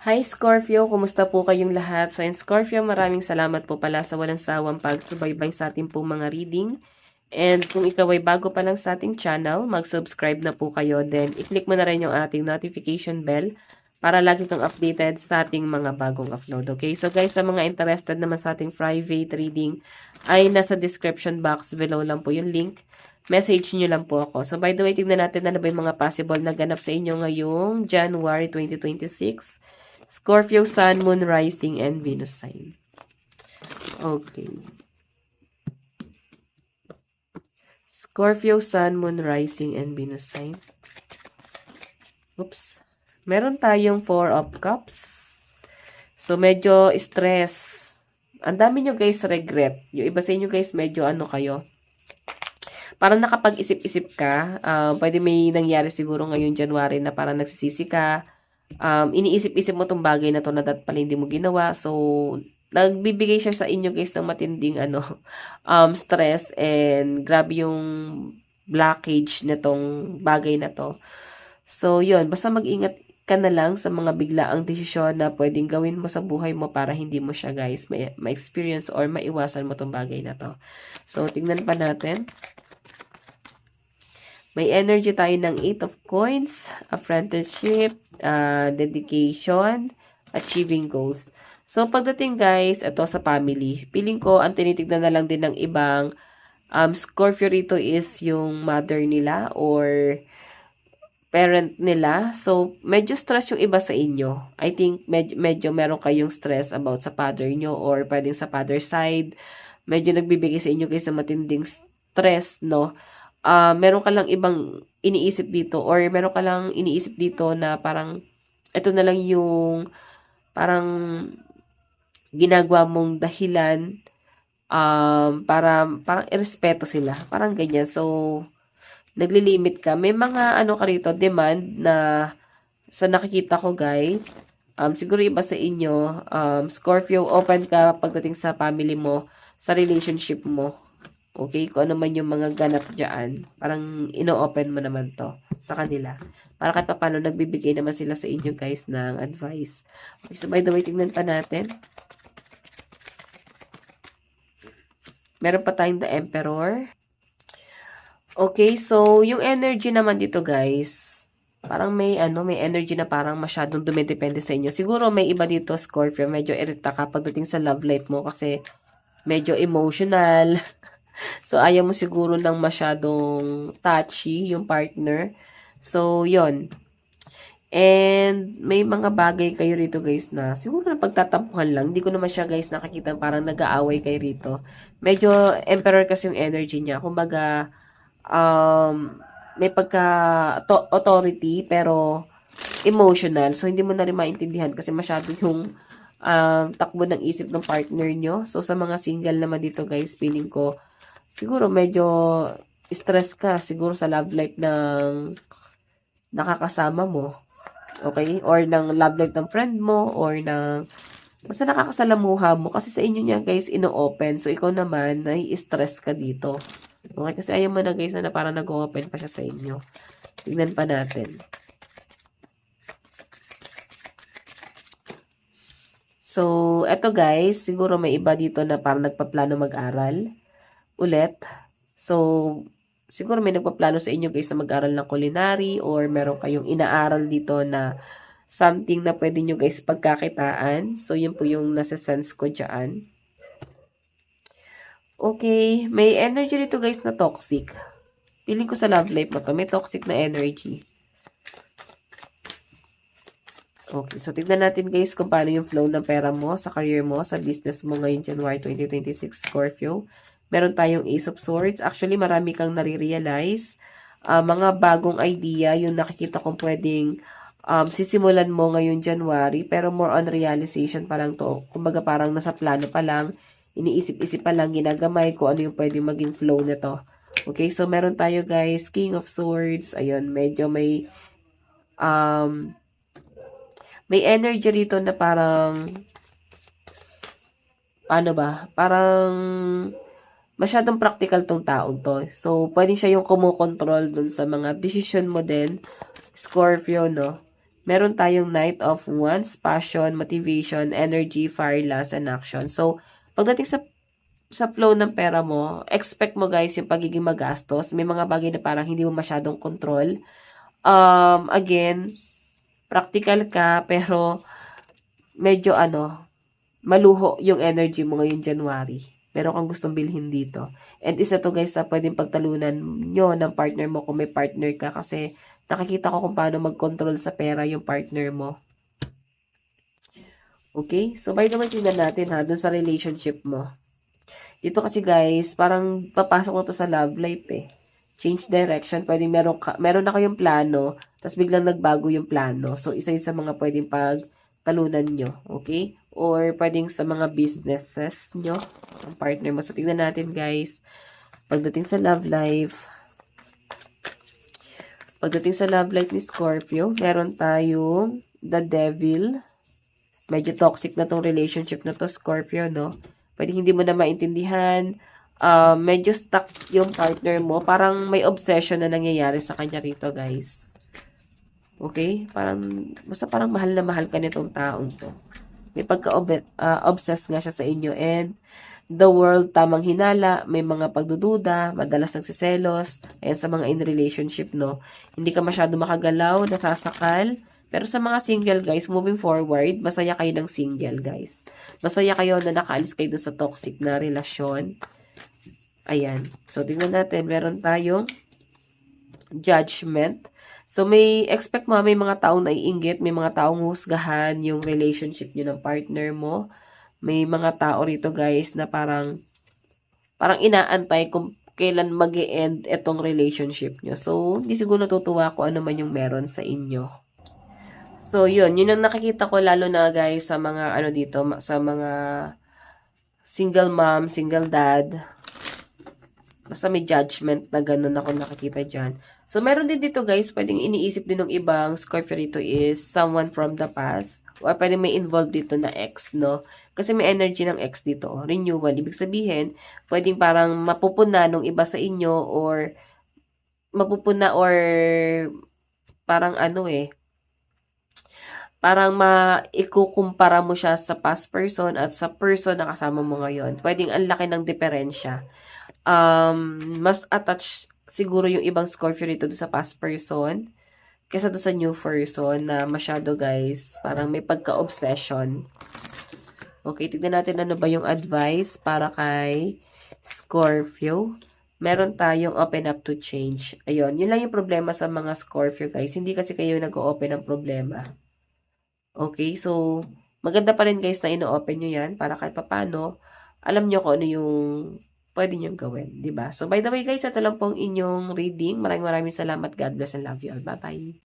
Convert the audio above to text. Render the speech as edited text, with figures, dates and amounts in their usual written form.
Hi Scorpio, kumusta po kayong lahat? So in Scorpio, maraming salamat po pala sa walang sawang pagsubaybay sa ating pong mga reading. And kung ikaw ay bago pa lang sa ating channel, mag-subscribe na po kayo. Then i-click mo na rin yung ating notification bell para lagi kang updated sa ating mga bagong upload. Okay? So guys, sa mga interested naman sa ating private reading, ay nasa description box below lang po yung link. Message nyo lang po ako. So by the way, tignan natin na ba yung mga possible na ganap sa inyo ngayong January 2026. Scorpio, Sun, Moon, Rising, and Venus sign. Okay. Scorpio, Sun, Moon, Rising, and Venus sign. Oops. Meron tayong Four of Cups. So, medyo stress. Ang dami nyo guys regret. Yung iba sa inyo guys, medyo ano kayo. Parang nakapag-isip-isip ka. Pwede may nangyari siguro ngayong January na parang nagsisisi ka. Iniisip-isip mo tong bagay na to na dat pala hindi mo ginawa. So, nagbibigay siya sa inyo guys ng matinding stress and grabe yung blockage nitong bagay na to. So, yun. Basta mag-ingat ka na lang sa mga biglaang desisyon na pwedeng gawin mo sa buhay mo para hindi mo siya guys ma-experience or maiwasan mo tong bagay na to. So, tingnan pa natin. May energy tayo ng 8 of Coins, apprenticeship, dedication, achieving goals. So, pagdating guys, ito sa family, feeling ko, ang tinitignan na lang din ng ibang Scorpio rito is yung mother nila or parent nila. So, medyo stress yung iba sa inyo. I think medyo meron kayong stress about sa father nyo or pwedeng sa father side. Medyo nagbibigay sa inyo guys ng matinding stress, no? Meron ka lang ibang iniisip dito or meron ka lang iniisip dito na parang ito na lang yung parang ginagawa mong dahilan parang irespeto sila. Parang ganyan. So, naglilimit ka. May mga ano ka rito, demand na sa nakikita ko guys. Siguro iba sa inyo, Scorpio, open ka pagdating sa family mo, sa relationship mo. Okay, kung ano man yung mga ganap dyan, parang ino-open mo naman to sa kanila. Para kahit paano, nagbibigay naman sila sa inyo guys ng advice. Okay, so by the way, tingnan pa natin. Meron pa tayong The Emperor. Okay, so yung energy naman dito guys, parang may energy na parang masyadong dumidepende sa inyo. Siguro may iba dito, Scorpio, medyo irita ka pagdating sa love life mo kasi medyo emotional. So, ayaw mo siguro ng masyadong touchy yung partner. So, yon. And, may mga bagay kayo rito guys na siguro na pagtatampuhan lang. Hindi ko naman siya guys nakakita parang nag-aaway kayo rito. Medyo emperor kasi yung energy niya. Kumbaga, may pagka-authority pero emotional. So, hindi mo na rin maintindihan kasi masyado yung takbo ng isip ng partner nyo. So, sa mga single naman dito guys, feeling ko, siguro medyo stress ka siguro sa love life ng nakakasama mo. Okay? Or ng love life ng friend mo or ng basta nakakasalamuha mo kasi sa inyo niya guys ino-open. So ikaw naman nai-stress ka dito. Okay? Kasi ayaw mo na guys na parang nag-open pa siya sa inyo. Tingnan pa natin. So, eto guys, siguro may iba dito na parang nagpaplano mag-aral ulit. So, siguro may nagpaplano sa inyo guys na mag-aral ng culinary or meron kayong inaaral dito na something na pwede nyo guys pagkakitaan. So, yun po yung nasa sense ko dyan. Okay, may energy dito guys na toxic. Feeling ko sa love life mo to, may toxic na energy. Okay, so tignan natin guys kung paano yung flow ng pera mo sa career mo, sa business mo ngayong January 2026, Scorpio. Meron tayong Ace of Swords. Actually, marami kang nare-realize. Mga bagong idea, yung nakikita kong pwedeng sisimulan mo ngayong January, pero more on realization pa lang to. Kumbaga parang nasa plano pa lang, iniisip-isip pa lang, ginagamay kung ano yung pwedeng maging flow na to. Okay, so meron tayo guys, King of Swords. Ayun, medyo may energy rito na parang paano ba? Parang masyadong practical tong taong to. So, pwede siya yung kumukontrol dun sa mga decision mo din, Scorpio, no? meron tayong Knight of Wands, passion, motivation, energy, fire, lust, and action. So, pagdating sa flow ng pera mo, expect mo guys yung pagiging magastos. May mga bagay na parang hindi mo masyadong control. Again, practical ka, pero medyo maluho yung energy mo ngayong January. Meron kang gustong bilhin dito. And isa to guys sa pwedeng pagtalunan nyo ng partner mo kung may partner ka kasi nakikita ko kung paano mag-control sa pera yung partner mo. Okay? So by the way, tingnan natin ha, dun sa relationship mo. Dito kasi guys, parang papasok na to sa love life eh. Change direction, pwedeng meron na kayong plano, tapos biglang nagbago yung plano. So isa yung sa mga pwedeng pagtalunan nyo. Okay? Or pwedeng sa mga businesses nyo, ang partner mo. So, tingnan natin guys. Pagdating sa love life ni Scorpio, meron tayong the devil. Medyo toxic na tong relationship na to, Scorpio, no? Pwedeng hindi mo na maintindihan. Medyo stuck yung partner mo. Parang may obsession na nangyayari sa kanya rito, guys. Okay? Basta parang mahal na mahal ka nitong taong to. May pagka-obsessed nga siya sa inyo. And the world, tamang hinala, may mga pagdududa, madalas nagsiselos, ayan sa mga in relationship, no? Hindi ka masyado makagalaw, nasasakal. Pero sa mga single, guys, moving forward, masaya kayo ng single, guys. Masaya kayo na nakaalis kayo dun sa toxic na relasyon. Ayan. So, tingnan natin. Meron tayong judgment. So, may expect mo, may mga taong naiinggit, may mga taong husgahan yung relationship nyo ng partner mo. May mga tao rito, guys, na parang inaantay kung kailan mag-e-end etong relationship nyo. So, hindi siguro natutuwa kung ano man yung meron sa inyo. So, yun ang nakikita ko lalo na, guys, sa mga, dito, sa mga single mom, single dad. Basta may judgment na ganun ako nakikita dyan. So, meron din dito guys, pwedeng iniisip din ng ibang Scorpio rito is someone from the past. Or pwedeng may involved dito na ex, no? Kasi may energy ng ex dito, renewal. Ibig sabihin, pwedeng parang mapupuna nung iba sa inyo or parang parang maikukumpara mo siya sa past person at sa person na kasama mo ngayon. Pwedeng ang laki ng diferensya. Mas attached siguro yung ibang Scorpio rito sa past person kaysa doon sa new person na masyado guys, parang may pagka-obsession. Okay, tignan natin ano ba yung advice para kay Scorpio. Meron tayong open up to change. Ayun, yun lang yung problema sa mga Scorpio guys. Hindi kasi kayo nag-open ng problema. Okay, so maganda pa rin guys na ino-open nyo yan para kahit papano, alam nyo kung ano yung pwede nyo gawin, di ba? So, by the way guys, ito lang pong inyong reading. Maraming salamat. God bless and love you all. Bye-bye.